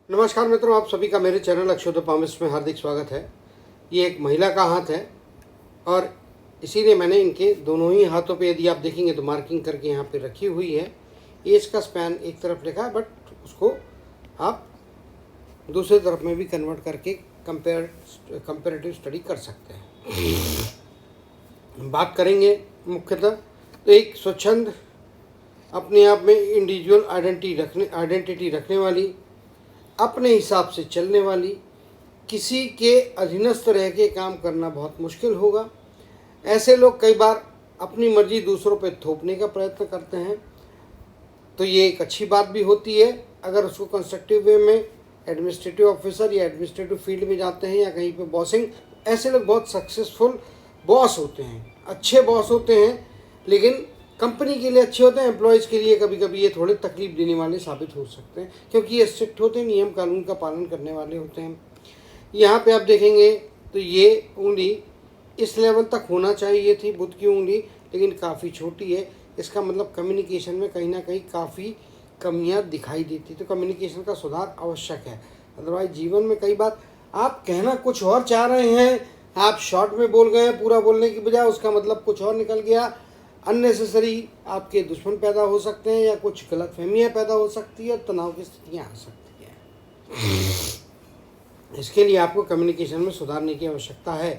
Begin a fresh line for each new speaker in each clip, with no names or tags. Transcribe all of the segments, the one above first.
नमस्कार मित्रों, आप सभी का मेरे चैनल अक्षोदपामिस्ट में हार्दिक स्वागत है। ये एक महिला का हाथ है और इसीलिए मैंने इनके दोनों ही हाथों पे, यदि आप देखेंगे तो मार्किंग करके यहाँ पे रखी हुई है। एज का स्पैन एक तरफ लिखा है, बट उसको आप दूसरी तरफ में भी कन्वर्ट करके कंपेरेटिव स्टडी कर सकते हैं। बात करेंगे मुख्यतः तो एक स्वच्छंद, अपने आप में इंडिविजुअल आइडेंटिटी रखने वाली, अपने हिसाब से चलने वाली, किसी के अधीनस्थ रह के काम करना बहुत मुश्किल होगा। ऐसे लोग कई बार अपनी मर्जी दूसरों पे थोपने का प्रयत्न करते हैं, तो ये एक अच्छी बात भी होती है अगर उसको कंस्ट्रक्टिव वे में एडमिनिस्ट्रेटिव ऑफिसर या एडमिनिस्ट्रेटिव फील्ड में जाते हैं या कहीं पे बॉसिंग। ऐसे लोग बहुत सक्सेसफुल बॉस होते हैं, अच्छे बॉस होते हैं, लेकिन कंपनी के लिए अच्छे होते हैं। एम्प्लॉयज़ के लिए कभी कभी ये थोड़े तकलीफ देने वाले साबित हो सकते हैं, क्योंकि ये स्ट्रिक्ट होते हैं, नियम कानून का पालन करने वाले होते हैं। यहाँ पे आप देखेंगे तो ये उंगली इस लेवल तक होना चाहिए थी, बुध की उंगली, लेकिन काफ़ी छोटी है। इसका मतलब कम्युनिकेशन में कहीं ना कहीं काफ़ी कमियाँ दिखाई देती, तो कम्युनिकेशन का सुधार आवश्यक है। अदरवाइज जीवन में कई बार आप कहना कुछ और चाह रहे हैं, आप शॉर्ट में बोल गए, पूरा बोलने की बजाय उसका मतलब कुछ और निकल गया। अननेसेसरी आपके दुश्मन पैदा हो सकते हैं या कुछ गलतफहमियां पैदा हो सकती है, तनाव की स्थितियां आ सकती हैं। इसके लिए आपको कम्युनिकेशन में सुधारने की आवश्यकता है।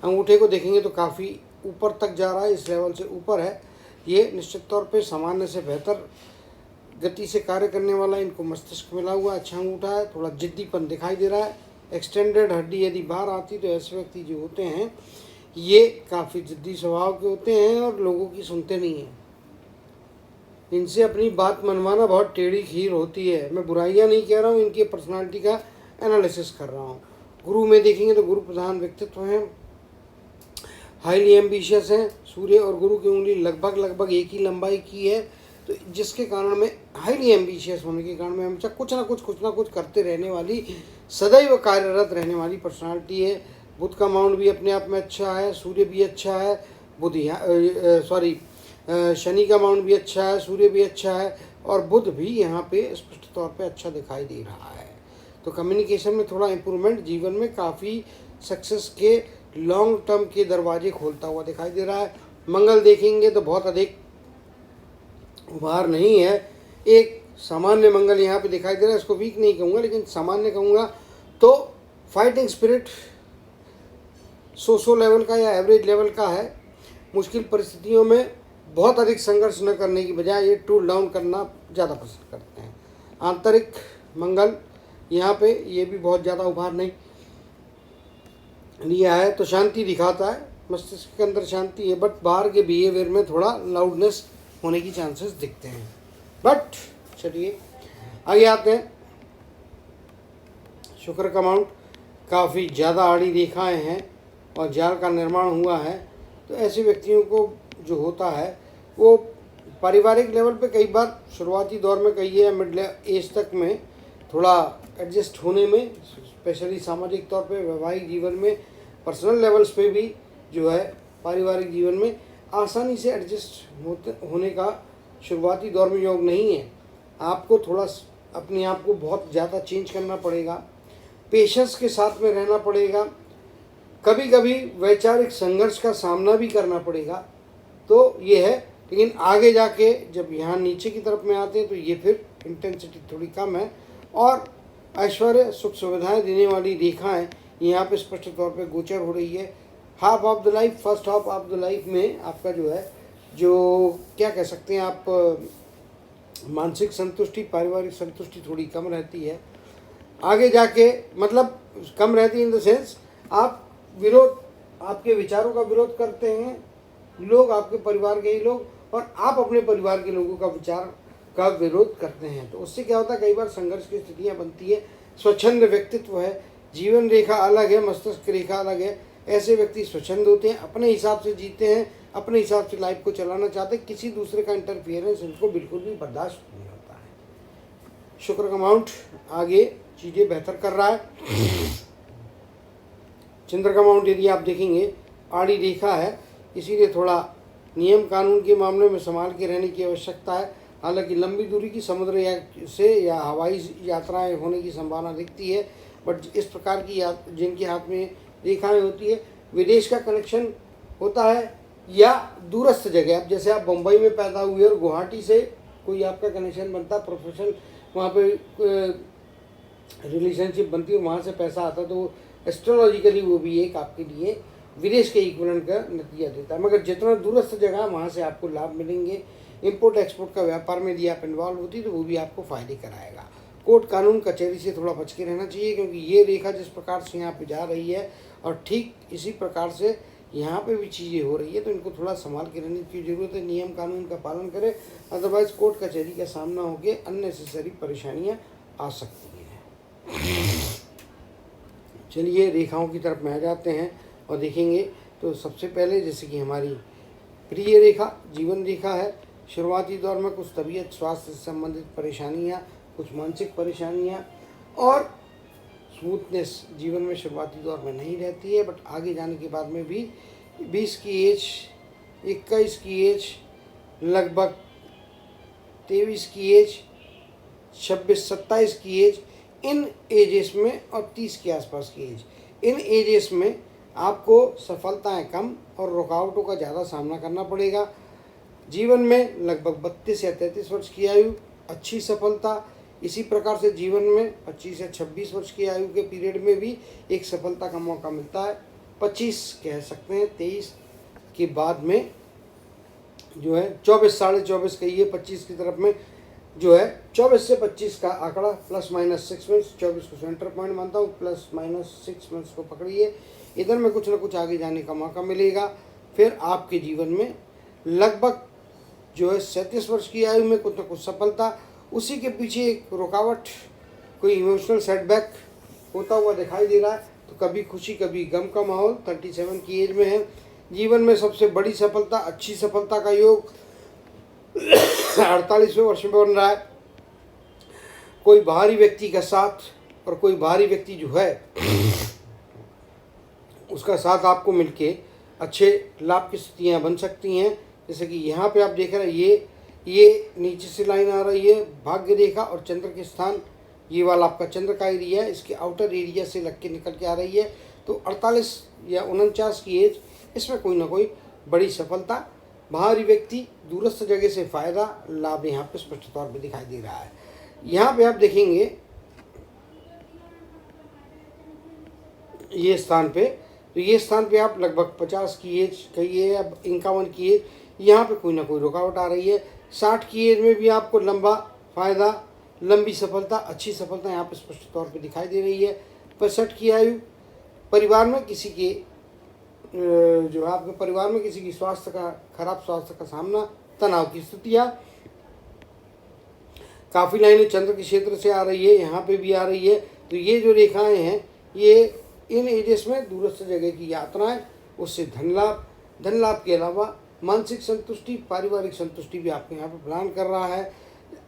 अंगूठे को देखेंगे तो काफ़ी ऊपर तक जा रहा है, इस लेवल से ऊपर है। ये निश्चित तौर पे सामान्य से बेहतर गति से कार्य करने वाला, इनको मस्तिष्क मिला हुआ अच्छा अंगूठा है। थोड़ा जिद्दीपन दिखाई दे रहा है। एक्सटेंडेड हड्डी यदि बाहर आती तो ऐसे व्यक्ति जो होते हैं ये काफ़ी जिद्दी स्वभाव के होते हैं और लोगों की सुनते नहीं हैं। इनसे अपनी बात मनवाना बहुत टेढ़ी खीर होती है। मैं बुराइयां नहीं कह रहा हूँ, इनकी पर्सनालिटी का एनालिसिस कर रहा हूँ। गुरु में देखेंगे तो गुरु प्रधान व्यक्तित्व हैं, हाईली एम्बिशियस हैं। सूर्य और गुरु की उंगली लगभग एक ही लंबाई की है, तो जिसके कारण में हाईली एम्बिशियस होने के कारण में हमेशा कुछ ना कुछ करते रहने वाली, सदैव कार्यरत रहने वाली पर्सनालिटी है। बुध का माउंट भी अपने आप में अच्छा है, सूर्य भी अच्छा है, शनि का माउंट भी अच्छा है, सूर्य भी अच्छा है और बुध भी यहाँ पे स्पष्ट तौर पे अच्छा दिखाई दे रहा है। तो कम्युनिकेशन में थोड़ा इम्प्रूवमेंट जीवन में काफ़ी सक्सेस के लॉन्ग टर्म के दरवाजे खोलता हुआ दिखाई दे रहा है। मंगल देखेंगे तो बहुत अधिक उभार नहीं है, एक सामान्य मंगल यहाँ पे दिखाई दे रहा है। इसको वीक नहीं कहूँगा, लेकिन सामान्य कहूँगा। तो फाइटिंग स्पिरिट सोशो लेवल का या एवरेज लेवल का है। मुश्किल परिस्थितियों में बहुत अधिक संघर्ष न करने की बजाय ये टूल डाउन करना ज़्यादा पसंद करते हैं। आंतरिक मंगल यहाँ पे ये भी बहुत ज़्यादा उभार नहीं लिया है, तो शांति दिखाता है, मस्तिष्क के अंदर शांति है, बट बाहर के बिहेवियर में थोड़ा लाउडनेस होने की चांसेस दिखते हैं। बट चलिए आगे आते हैं। शुक्र का माउंट काफ़ी ज़्यादा आड़ी रेखाएं हैं और जाल का निर्माण हुआ है, तो ऐसे व्यक्तियों को जो होता है वो पारिवारिक लेवल पे कई बार शुरुआती दौर में कहिए या मिड एज तक में थोड़ा एडजस्ट होने में, स्पेशली सामाजिक तौर पे, वैवाहिक जीवन में, पर्सनल लेवल्स पे भी जो है पारिवारिक जीवन में आसानी से एडजस्ट होने का शुरुआती दौर में योग नहीं है। आपको थोड़ा अपने आप को बहुत ज़्यादा चेंज करना पड़ेगा, पेशेंस के साथ में रहना पड़ेगा, कभी कभी वैचारिक संघर्ष का सामना भी करना पड़ेगा। तो ये है, लेकिन आगे जाके जब यहाँ नीचे की तरफ में आते हैं तो ये फिर इंटेंसिटी थोड़ी कम है और ऐश्वर्य सुख सुविधाएं देने वाली रेखाएं यहाँ पे स्पष्ट तौर पे गोचर हो रही है। Half of the life, first half of the life में आपका जो है, जो क्या कह सकते हैं आप, मानसिक संतुष्टि, पारिवारिक संतुष्टि थोड़ी कम रहती है। आगे जाके मतलब कम रहती है इन द सेंस आप विरोध, आपके विचारों का विरोध करते हैं लोग, आपके परिवार के ही लोग, और आप अपने परिवार के लोगों का विचार का विरोध करते हैं। तो उससे क्या होता है, कई बार संघर्ष की स्थितियां बनती है। स्वच्छंद व्यक्तित्व है, जीवन रेखा अलग है, मस्तिष्क रेखा अलग है। ऐसे व्यक्ति स्वच्छंद होते हैं, अपने हिसाब से जीते हैं, अपने हिसाब से लाइफ को चलाना चाहते हैं, किसी दूसरे का इंटरफियरेंस इनको बिल्कुल भी बर्दाश्त नहीं होता है। शुक्र का माउंट आगे चीज़ें बेहतर कर रहा है। चंद्र का माउंट यदि आप देखेंगे आड़ी रेखा है, इसीलिए थोड़ा नियम कानून के मामले में संभाल के रहने की आवश्यकता है। हालांकि लंबी दूरी की समुद्र से या हवाई यात्राएं होने की संभावना दिखती है, बट इस प्रकार की जिनके हाथ में रेखाएं होती है, विदेश का कनेक्शन होता है या दूरस्थ जगह। अब जैसे आप बम्बई में पैदा हुए और गुवाहाटी से कोई आपका कनेक्शन बनता, प्रोफेशनल वहाँ पे रिलेशनशिप बनती है, वहाँ से पैसा आता, तो एस्ट्रोलॉजिकली वो भी एक आपके लिए विदेश के इक्विवेलेंट का नतीजा देता है। मगर जितना दूरस्थ जगह वहाँ से आपको लाभ मिलेंगे। इंपोर्ट एक्सपोर्ट का व्यापार में यदि आप इन्वॉल्व होती तो वो भी आपको फायदे कराएगा। कोर्ट कानून कचहरी से थोड़ा बच के रहना चाहिए, क्योंकि ये रेखा जिस प्रकार से यहाँ पे जा रही है और ठीक इसी प्रकार से यहाँ पे भी चीज़ें हो रही है, तो इनको थोड़ा संभाल के रहने की जरूरत है। नियम कानून का पालन करें, अदरवाइज कोर्ट कचहरी का सामना होकर अननेसेसरी परेशानियाँ आ सकती हैं। चलिए रेखाओं की तरफ में आ जाते हैं और देखेंगे। तो सबसे पहले जैसे कि हमारी प्रिय रेखा जीवन रेखा है। शुरुआती दौर में कुछ तबीयत स्वास्थ्य से संबंधित परेशानियाँ, कुछ मानसिक परेशानियाँ और स्मूथनेस जीवन में शुरुआती दौर में नहीं रहती है, बट आगे जाने के बाद में भी 20 की एज, 21 की एज, लगभग 23 की एज, 26-27 की एज, इन एजेस में और 30 के आसपास की एज, इन एजेस में आपको सफलताएं कम और रुकावटों का ज़्यादा सामना करना पड़ेगा। जीवन में लगभग 32 या 33 वर्ष की आयु अच्छी सफलता। इसी प्रकार से जीवन में 25 या 26 वर्ष की आयु के पीरियड में भी एक सफलता का मौका मिलता है। 25 कह सकते हैं, 23 के बाद में जो है 24 साढ़े 24 कहिए, 25 की तरफ में जो है 24 से 25 का आंकड़ा ±6 मंथ्स, 24 को सेंटर पॉइंट मानता हूँ, ±6 मंथ्स को पकड़िए। इधर में कुछ ना कुछ आगे जाने का मौका मिलेगा। फिर आपके जीवन में लगभग जो है 37 वर्ष की आयु में कुछ ना कुछ सफलता, उसी के पीछे एक रुकावट, कोई इमोशनल सेटबैक होता हुआ दिखाई दे रहा है। तो कभी खुशी कभी गम का माहौल 37 की एज में है। जीवन में सबसे बड़ी सफलता, अच्छी सफलता का योग 48वें वर्ष में बन रहा है। कोई बाहरी व्यक्ति का साथ और कोई बाहरी व्यक्ति जो है उसका साथ आपको मिलके अच्छे लाभ की स्थितियाँ बन सकती हैं। जैसे कि यहाँ पे आप देख रहे हैं, ये नीचे से लाइन आ रही है भाग्य रेखा और चंद्र के स्थान, ये वाला आपका चंद्र का एरिया है, इसके आउटर एरिया से लग के निकल के आ रही है। तो 48 या 49 की एज, इसमें कोई ना कोई बड़ी सफलता, बाहरी व्यक्ति, दूरस्थ जगह से फायदा, लाभ यहाँ पे स्पष्ट तौर पे दिखाई दे रहा है। यहाँ पे आप देखेंगे ये स्थान पे, तो ये स्थान पे आप लगभग 50 की एज कहिए, अब 51 की एज, यहाँ पे कोई ना कोई रुकावट आ रही है। 60 की एज में भी आपको लंबा फायदा, लंबी सफलता, अच्छी सफलता यहाँ पे स्पष्ट तौर पे दिखाई दे रही है। 65 की आयु, परिवार में किसी के जो है आपके परिवार में किसी की स्वास्थ्य का, खराब स्वास्थ्य का सामना, तनाव की स्थितियाँ, काफ़ी लाइनें चंद्र के क्षेत्र से आ रही है, यहाँ पे भी आ रही है। तो ये जो रेखाएं हैं, ये इन एजेस में दूरस्थ जगह की यात्राएं, उससे धन लाभ के अलावा मानसिक संतुष्टि, पारिवारिक संतुष्टि भी आपके यहाँ पे प्लान कर रहा है।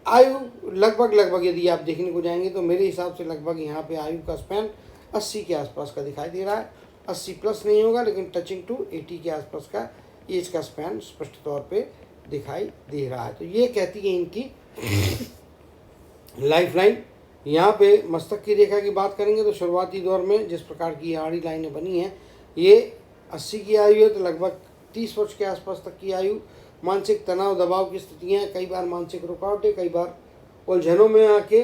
आयु लगभग यदि आप देखने को जाएंगे तो मेरे हिसाब से लगभग यहाँ पे आयु का स्पैन 80 के आसपास का दिखाई दे रहा है। 80 प्लस नहीं होगा, लेकिन टचिंग टू 80 के आसपास का एज का स्पैन स्पष्ट तौर पे दिखाई दे रहा है। तो ये कहती है इनकी लाइफ लाइन। यहाँ पे मस्तक की रेखा की बात करेंगे तो शुरुआती दौर में जिस प्रकार की आड़ी लाइनें बनी हैं, ये 80 की आयु है, तो लगभग 30 वर्ष के आसपास तक की आयु। मानसिक तनाव दबाव की स्थितियाँ, कई बार मानसिक रुकावटें, कई बार उलझनों में आके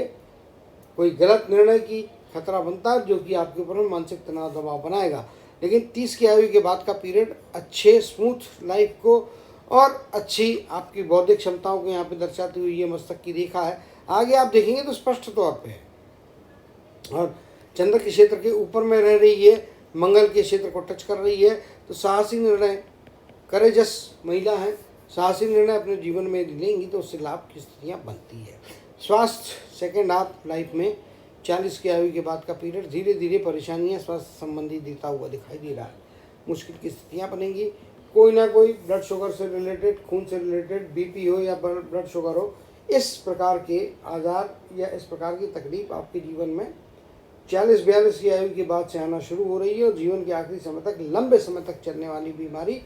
कोई गलत निर्णय की खतरा बनता है, जो कि आपके ऊपर में मानसिक तनाव दबाव बनाएगा। लेकिन 30 की आयु के बाद का पीरियड अच्छे स्मूथ लाइफ को और अच्छी आपकी बौद्धिक क्षमताओं को यहाँ पे दर्शाती हुई ये मस्तक की रेखा है। आगे आप देखेंगे तो स्पष्ट तौर पे है, और चंद्र के क्षेत्र के ऊपर में रह रही है, मंगल के क्षेत्र को टच कर रही है। तो साहसी निर्णय, करेजस महिला है, साहसी निर्णय अपने जीवन में यदि लेंगी तो उससे लाभ की स्थितियाँ बनती है। स्वास्थ्य सेकेंड हाफ लाइफ में 40 की आयु के बाद का पीरियड धीरे धीरे परेशानियाँ स्वास्थ्य संबंधी देता हुआ दिखाई दे रहा है। मुश्किल की स्थितियाँ बनेंगी। कोई ना कोई ब्लड शुगर से रिलेटेड, खून से रिलेटेड, बीपी हो या ब्लड शुगर हो, इस प्रकार के आजार या इस प्रकार की तकलीफ आपके जीवन में 40-42 की आयु के बाद से आना शुरू हो रही है, और जीवन के आखिरी समय तक, लंबे समय तक चलने वाली बीमारी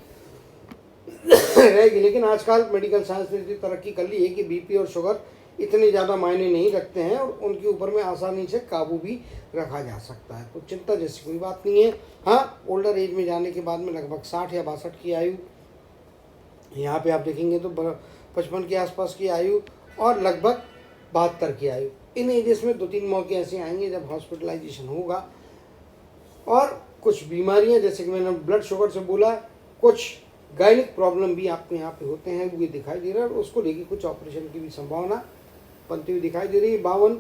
रहेगी। लेकिन आजकल मेडिकल साइंस ने इतनी तरक्की कर ली है कि बीपी और शुगर इतने ज़्यादा मायने नहीं रखते हैं और उनके ऊपर में आसानी से काबू भी रखा जा सकता है, तो चिंता जैसी कोई बात नहीं है। हाँ, ओल्डर एज में जाने के बाद में लगभग 60 या 62 की आयु, यहाँ पे आप देखेंगे तो 55 के आसपास की आयु और लगभग 72 की आयु, इन एजेस में 2-3 मौके ऐसे आएंगे जब हॉस्पिटलाइजेशन होगा। और कुछ बीमारियां जैसे कि मैंने ब्लड शुगर से बोला, कुछ गायनिक प्रॉब्लम भी आपके यहाँ पे होते हैं, वो दिखाई दे रहा है और उसको लेके कुछ ऑपरेशन की भी संभावना बनती हुई दिखाई दे रही है। 52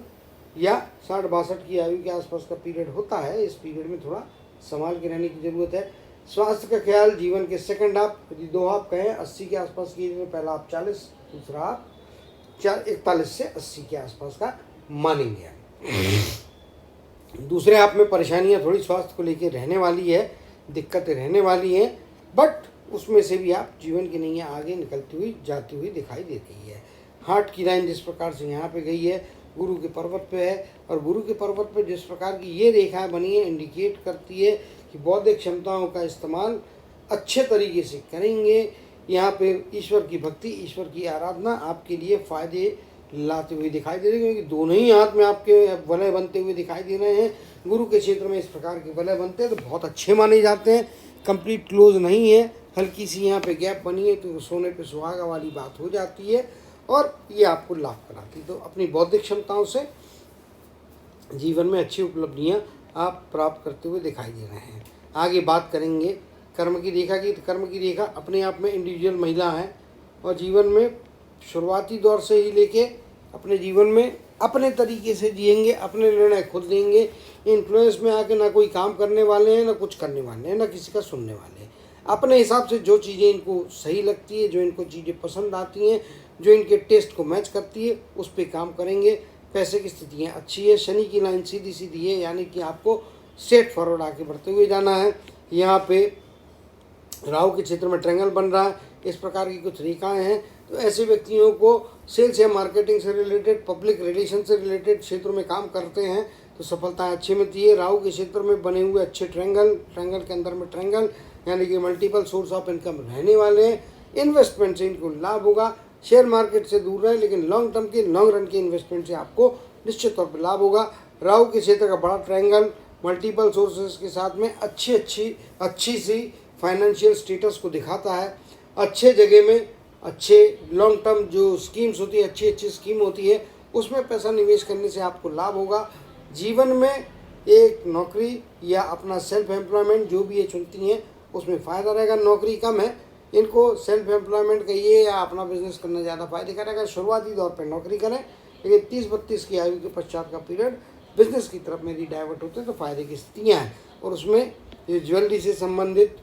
या 60-62 की आयु के आसपास का पीरियड होता है, इस पीरियड में थोड़ा संभाल के रहने की ज़रूरत है। स्वास्थ्य का ख्याल जीवन के सेकंड हाफ, यदि 2 हाफ कहें 80 के आसपास की एज में, पहला हाफ 40, दूसरा हाफ 41 से 80 के आसपास का मानेंगे। दूसरे हाफ में परेशानियां थोड़ी स्वास्थ्य को लेकर रहने वाली है, दिक्कतें रहने वाली हैं, बट उसमें से भी आप जीवन की नैया आगे निकलती हुई जाती हुई दिखाई दे रही है। हार्ट की लाइन जिस प्रकार से यहाँ पे गई है, गुरु के पर्वत पे है, और गुरु के पर्वत पे जिस प्रकार की ये रेखाएं बनी है, इंडिकेट करती है कि बौद्धिक क्षमताओं का इस्तेमाल अच्छे तरीके से करेंगे। यहाँ पे ईश्वर की भक्ति, ईश्वर की आराधना आपके लिए फ़ायदे लाते हुए दिखाई दे रही है, क्योंकि दोनों ही हाथ में आपके वलय बनते हुए दिखाई दे रहे हैं। गुरु के क्षेत्र में इस प्रकार के वलय बनते हैं तो बहुत अच्छे माने जाते हैं, कंप्लीट क्लोज नहीं है, हल्की सी यहाँ पे गैप बनी है तो सोने पे सुहागा वाली बात हो जाती है और ये आपको लाभ कराती है। तो अपनी बौद्धिक क्षमताओं से जीवन में अच्छी उपलब्धियाँ आप प्राप्त करते हुए दिखाई दे रहे हैं। आगे बात करेंगे कर्म की रेखा की। तो कर्म की रेखा अपने आप में इंडिविजुअल महिला है और जीवन में शुरुआती दौर से ही लेके अपने जीवन में अपने तरीके से जिएंगे, अपने निर्णय खुद लेंगे। इन्फ्लुएंस में आके ना कोई काम करने वाले हैं, ना कुछ करने वाले हैं, ना किसी का सुनने वाले हैं। अपने हिसाब से जो चीज़ें इनको सही लगती है, जो इनको चीज़ें पसंद आती हैं, जो इनके टेस्ट को मैच करती है, उस पर काम करेंगे। पैसे की स्थितियाँ अच्छी है, शनि की लाइन सीधी सीधी है, यानी कि आपको स्ट्रेट फॉरवर्ड आके बढ़ते हुए जाना है। यहाँ पे राहु के क्षेत्र में ट्रायंगल बन रहा है, इस प्रकार की कुछ रेखाएं हैं। तो ऐसे व्यक्तियों को सेल्स या मार्केटिंग से रिलेटेड, पब्लिक रिलेशन से रिलेटेड क्षेत्रों में काम करते हैं तो सफलताएं अच्छी मिलती है। राहु के क्षेत्र में बने हुए अच्छे ट्रायंगल के अंदर में ट्रायंगल, यानी कि मल्टीपल सोर्स ऑफ इनकम रहने वाले हैं। इन्वेस्टमेंट से इनको लाभ होगा। शेयर मार्केट से दूर रहे, लेकिन लॉन्ग टर्म के, लॉन्ग रन के इन्वेस्टमेंट से आपको निश्चित तौर पर लाभ होगा। राहु के क्षेत्र का बड़ा ट्रायंगल मल्टीपल सोर्सेज के साथ में अच्छी सी फाइनेंशियल स्टेटस को दिखाता है। अच्छे जगह में अच्छे लॉन्ग टर्म जो स्कीम्स होती है, अच्छी स्कीम होती है, उसमें पैसा निवेश करने से आपको लाभ होगा। जीवन में एक नौकरी या अपना सेल्फ एम्प्लॉयमेंट जो भी ये चुनती हैं उसमें फ़ायदा रहेगा। नौकरी कम है, इनको सेल्फ एम्प्लॉयमेंट कहिए या अपना बिजनेस करना ज़्यादा फायदे करेगा। शुरुआती दौर पर नौकरी करें, लेकिन 30-32 की आयु के पश्चात का पीरियड बिजनेस की तरफ में रिडाइवर्ट होते हैं तो फायदे की स्थितियाँ हैं। और उसमें ये ज्वेलरी से संबंधित,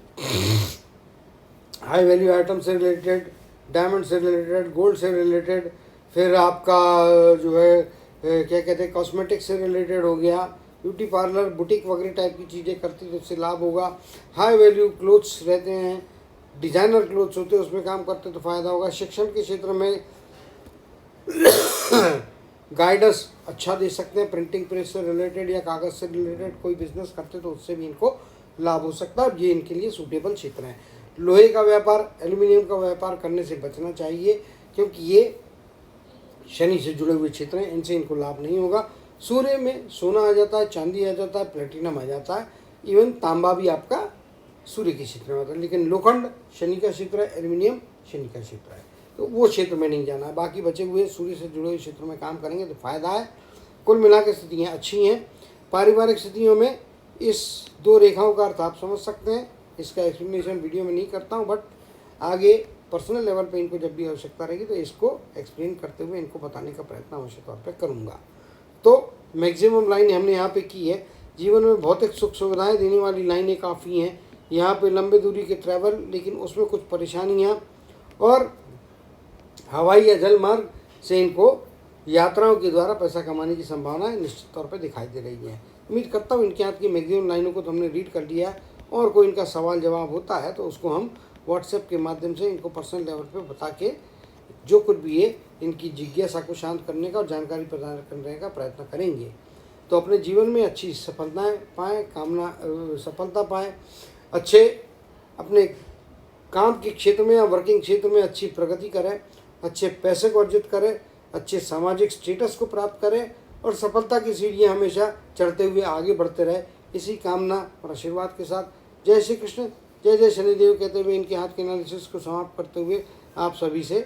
हाई वैल्यू आइटम से रिलेटेड, डायमंड से रिलेटेड, गोल्ड से रिलेटेड, फिर आपका जो है क्या कहते हैं कॉस्मेटिक से रिलेटेड हो गया, ब्यूटी पार्लर, बुटीक वगैरह टाइप की चीज़ें करती तो उससे लाभ होगा। हाई वैल्यू क्लोथ्स रहते हैं, डिज़ाइनर क्लोथ्स होते हैं, उसमें काम करते तो फ़ायदा होगा। शिक्षण के क्षेत्र में गाइडेंस अच्छा दे सकते हैं, प्रिंटिंग प्रेस से रिलेटेड या कागज़ से रिलेटेड कोई बिजनेस करते तो उससे भी इनको लाभ हो सकता है। ये इनके लिए सूटेबल क्षेत्र है। लोहे का व्यापार, एल्यूमिनियम का व्यापार करने से बचना चाहिए, क्योंकि ये शनि से जुड़े हुए क्षेत्र हैं, इनसे इनको लाभ नहीं होगा। सूर्य में सोना आ जाता है, चांदी आ जाता है, प्लेटिनम आ जाता है, इवन तांबा भी आपका सूर्य के क्षेत्र में आता है। लेकिन लोखंड शनि का क्षेत्र है, एल्यूमिनियम शनि का क्षेत्र है, तो वो क्षेत्र में नहीं जाना है। बाकी बचे हुए सूर्य से जुड़े हुए क्षेत्रों में काम करेंगे तो फायदा है। कुल मिला के स्थितियाँ अच्छी हैं। पारिवारिक स्थितियों में इस 2 रेखाओं का अर्थ आप समझ सकते हैं। इसका एक्सप्लेनेशन वीडियो में नहीं करता हूँ, बट आगे पर्सनल लेवल पे इनको जब भी आवश्यकता रहेगी तो इसको एक्सप्लेन करते हुए इनको बताने का प्रयत्न अवश्य तौर पे करूँगा। तो मैक्सिमम लाइन हमने यहाँ पे की है। जीवन में भौतिक सुख सुविधाएं देने वाली लाइनें काफ़ी हैं। यहाँ पे लंबे दूरी के ट्रैवल, लेकिन उसमें कुछ परेशानियाँ, और हवाई या जल मार्ग से इनको यात्राओं के द्वारा पैसा कमाने की संभावनाएं निश्चित तौर पर दिखाई दे रही हैं। उम्मीद करता हूँ इनके हाथ की मैक्सिमम लाइनों को तो हमने रीड कर लिया है, और कोई इनका सवाल जवाब होता है तो उसको हम व्हाट्सएप के माध्यम से इनको पर्सनल लेवल पे बता के जो कुछ भी है इनकी जिज्ञासा को शांत करने का और जानकारी प्रदान करने का प्रयत्न करेंगे। तो अपने जीवन में अच्छी सफलताएं पाएँ, सफलता पाएँ, अच्छे अपने काम के क्षेत्र में या वर्किंग क्षेत्र में अच्छी प्रगति करें, अच्छे पैसे को अर्जित करें, अच्छे सामाजिक स्टेटस को प्राप्त करें और सफलता की सीढ़ियाँ हमेशा चढ़ते हुए आगे बढ़ते रहे। इसी कामना और आशीर्वाद के साथ जय श्री कृष्ण, जय जय शनिदेव कहते हुए इनके हाथ के एनालिसिस को समाप्त करते हुए आप सभी से